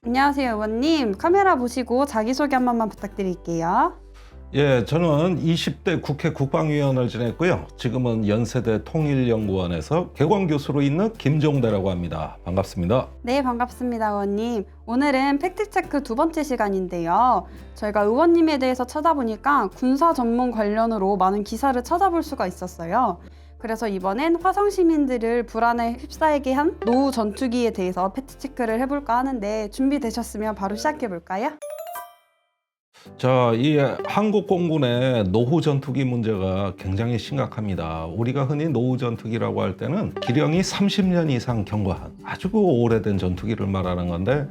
안녕하세요, 의원님. 카메라 보시고 자기소개 한 번만 부탁드릴게요. 예, 저는 20대 국회 국방위원을 지냈고요. 지금은 연세대 통일연구원에서 개광교수로 있는 김종대라고 합니다. 반갑습니다. 네, 반갑습니다, 의원님. 오늘은 팩트체크 두 번째 시간인데요. 저희가 의원님에 대해서 찾아보니까 군사 전문 관련으로 많은 기사를 찾아볼 수가 있었어요. 그래서 이번엔 화성 시민들을 불안에 휩싸이게 한 노후 전투기에 대해서 팩트체크를 해볼까 하는데 준비되셨으면 바로 시작해볼까요? 자, 이 한국 공군의 노후 전투기 문제가 굉장히 심각합니다. 우리가 흔히 노후 전투기라고 할 때는 기령이 30년 이상 경과한 아주 오래된 전투기를 말하는 건데,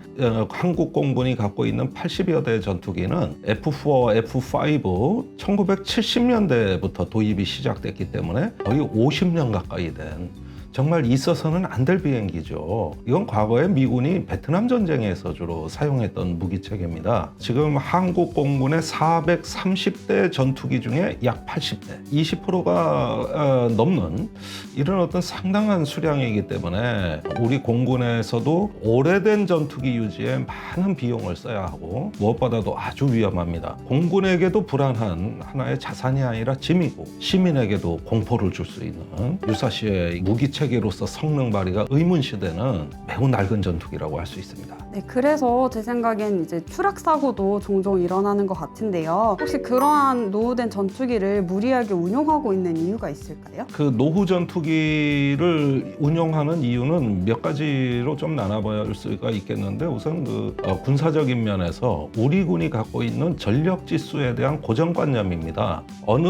한국 공군이 갖고 있는 80여 대 전투기는 F4, F5 1970년대부터 도입이 시작됐기 때문에 거의 50년 가까이 된 정말 있어서는 안 될 비행기죠. 이건 과거에 미군이 베트남 전쟁에서 주로 사용했던 무기체계입니다. 지금 한국 공군의 430대 전투기 중에 약 80대, 20%가 넘는 이런 어떤 상당한 수량이기 때문에 우리 공군에서도 오래된 전투기 유지에 많은 비용을 써야 하고 무엇보다도 아주 위험합니다. 공군에게도 불안한 하나의 자산이 아니라 짐이고 시민에게도 공포를 줄 수 있는 유사시의 무기체계로서 성능 발휘가 의문시되는 매우 낡은 전투기라고 할 수 있습니다. 네, 그래서 제 생각엔 이제 추락 사고도 종종 일어나는 것 같은데요. 혹시 그러한 노후된 전투기를 무리하게 운용하고 있는 이유가 있을까요? 그 노후 전투기를 운용하는 이유는 몇 가지로 좀 나눠볼 수가 있겠는데, 우선 군사적인 면에서 우리 군이 갖고 있는 전력 지수에 대한 고정관념입니다. 어느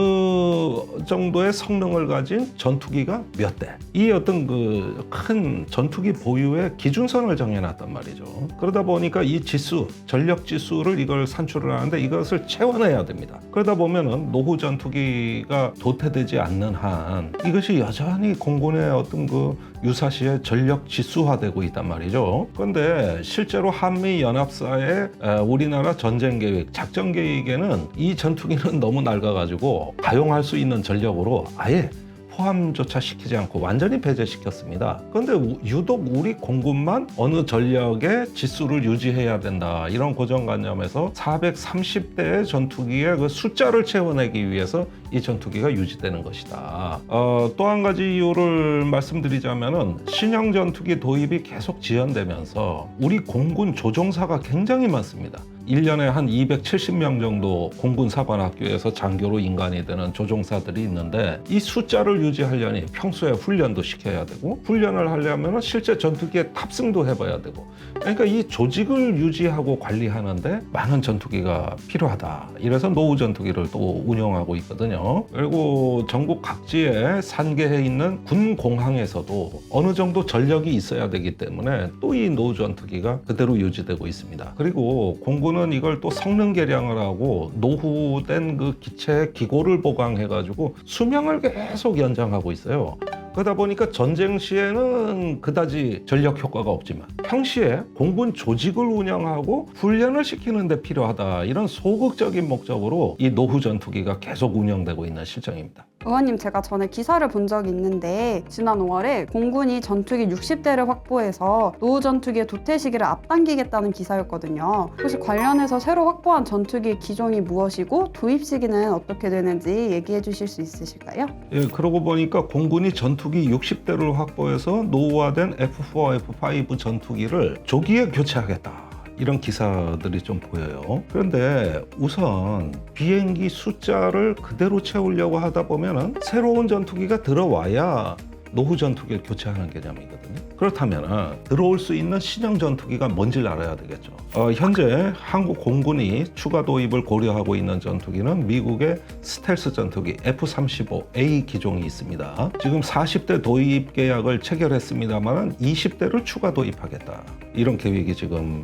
정도의 성능을 가진 전투기가 몇 대, 이 어떤 그 큰 전투기 보유의 기준선을 정해놨단 말이죠. 그러다 보니까 이 지수, 전력 지수를 이걸 산출을 하는데 이것을 채워내야 됩니다. 그러다 보면은 노후 전투기가 도태되지 않는 한 이것이 여전히 공군의 어떤 그 유사시에 전력 지수화되고 있단 말이죠. 그런데 실제로 한미 연합사의 우리나라 전쟁 계획, 작전 계획에는 이 전투기는 너무 낡아가지고 가용할 수 있는 전력으로 아예 포함조차 시키지 않고 완전히 배제시켰습니다. 그런데 유독 우리 공군만 어느 전력의 지수를 유지해야 된다, 이런 고정관념에서 430대의 전투기의 그 숫자를 채워내기 위해서 이 전투기가 유지되는 것이다. 또 한 가지 이유를 말씀드리자면은 신형 전투기 도입이 계속 지연되면서 우리 공군 조종사가 굉장히 많습니다. 1년에 한 270명 정도 공군 사관학교에서 장교로 인간이 되는 조종사들이 있는데, 이 숫자를 유지하려니 평소에 훈련도 시켜야 되고, 훈련을 하려면 실제 전투기에 탑승도 해봐야 되고, 그러니까 이 조직을 유지하고 관리하는데 많은 전투기가 필요하다. 이래서 노후 전투기를 또 운영하고 있거든요. 그리고 전국 각지에 산계해 있는 군 공항에서도 어느 정도 전력이 있어야 되기 때문에 또 이 노후 전투기가 그대로 유지되고 있습니다. 그리고 공군은 이걸 또 성능 개량을 하고 노후된 그 기체 기고를 보강해가지고 수명을 계속 연장하고 있어요. 그러다 보니까 전쟁 시에는 그다지 전력 효과가 없지만 평시에 공군 조직을 운영하고 훈련을 시키는 데 필요하다, 이런 소극적인 목적으로 이 노후 전투기가 계속 운영되고 있는 실정입니다. 의원님, 제가 전에 기사를 본 적이 있는데 지난 5월에 공군이 전투기 60대를 확보해서 노후 전투기의 도태 시기를 앞당기겠다는 기사였거든요. 혹시 관련해서 새로 확보한 전투기의 기종이 무엇이고 도입 시기는 어떻게 되는지 얘기해 주실 수 있으실까요? 예, 그러고 보니까 공군이 전투기 60대를 확보해서 노후화된 F4, F5 전투기를 조기에 교체하겠다, 이런 기사들이 좀 보여요. 그런데 우선 비행기 숫자를 그대로 채우려고 하다 보면은 새로운 전투기가 들어와야 노후 전투기를 교체하는 개념이거든요. 그렇다면 들어올 수 있는 신형 전투기가 뭔지를 알아야 되겠죠. 현재 한국 공군이 추가 도입을 고려하고 있는 전투기는 미국의 스텔스 전투기 F-35A 기종이 있습니다. 지금 40대 도입 계약을 체결했습니다만 20대를 추가 도입하겠다, 이런 계획이 지금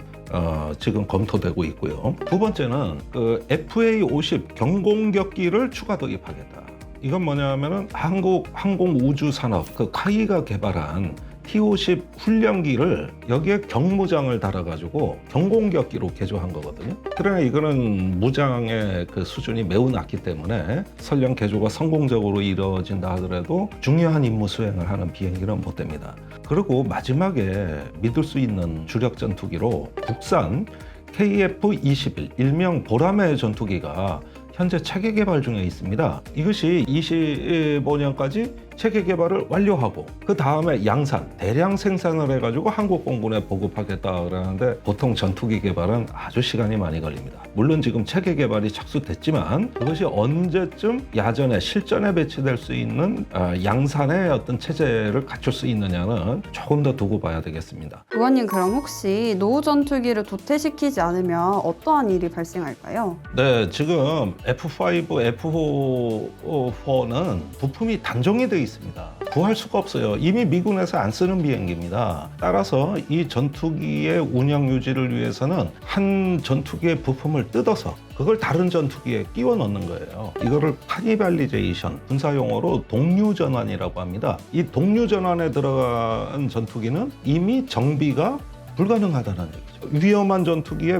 검토되고 있고요. 두 번째는 그 FA-50 경공격기를 추가 도입하겠다. 이건 뭐냐면은 한국 항공우주산업, 그 카이가 개발한 T-50 훈련기를 여기에 경무장을 달아가지고 경공격기로 개조한 거거든요. 그러나 이거는 무장의 그 수준이 매우 낮기 때문에 설령 개조가 성공적으로 이루어진다 하더라도 중요한 임무 수행을 하는 비행기는 못 됩니다. 그리고 마지막에 믿을 수 있는 주력 전투기로 국산 KF-21 일명 보라매 전투기가 현재 체계 개발 중에 있습니다. 이것이 25년까지 체계 개발을 완료하고 그 다음에 양산, 대량 생산을 해가지고 한국 공군에 보급하겠다 그러는데 보통 전투기 개발은 아주 시간이 많이 걸립니다. 물론 지금 체계 개발이 착수됐지만 그것이 언제쯤 야전에 실전에 배치될 수 있는 양산의 어떤 체제를 갖출 수 있느냐는 조금 더 두고 봐야 되겠습니다. 의원님, 그럼 혹시 노후 전투기를 도태시키지 않으면 어떠한 일이 발생할까요? 네, 지금 F5, F4는 부품이 단종이 되어 있습니다. 구할 수가 없어요. 이미 미군에서 안 쓰는 비행기입니다. 따라서 이 전투기의 운영 유지를 위해서는 한 전투기의 부품을 뜯어서 그걸 다른 전투기에 끼워 넣는 거예요. 이거를 카니발리제이션, 군사용어로 동류전환이라고 합니다. 이 동류전환에 들어간 전투기는 이미 정비가 불가능하다는 얘기죠. 위험한 전투기에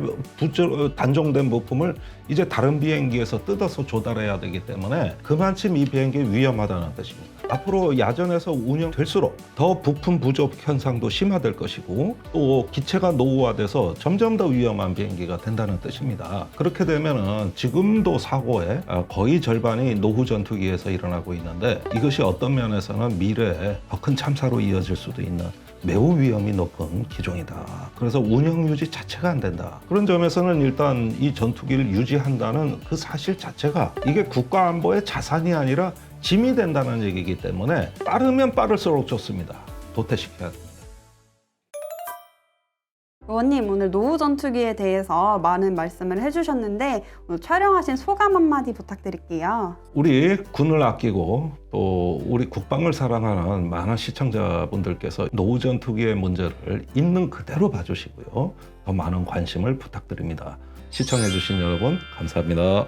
단종된 부품을 이제 다른 비행기에서 뜯어서 조달해야 되기 때문에 그만큼 이 비행기 위험하다는 뜻입니다. 앞으로 야전에서 운영될수록 더 부품 부족 현상도 심화될 것이고 또 기체가 노후화돼서 점점 더 위험한 비행기가 된다는 뜻입니다. 그렇게 되면은 지금도 사고의 거의 절반이 노후 전투기에서 일어나고 있는데 이것이 어떤 면에서는 미래에 더 큰 참사로 이어질 수도 있는 매우 위험이 높은 기종이다. 그래서 운영 유지 자체가 안 된다. 그런 점에서는 일단 이 전투기를 유지한다는 그 사실 자체가 이게 국가 안보의 자산이 아니라 짐이 된다는 얘기이기 때문에 빠르면 빠를수록 좋습니다. 도태시켜야 됩니다. 의원님, 오늘 노후 전투기에 대해서 많은 말씀을 해주셨는데 오늘 촬영하신 소감 한마디 부탁드릴게요. 우리 군을 아끼고 또 우리 국방을 사랑하는 많은 시청자분들께서 노후 전투기의 문제를 있는 그대로 봐주시고요. 더 많은 관심을 부탁드립니다. 시청해주신 여러분 감사합니다.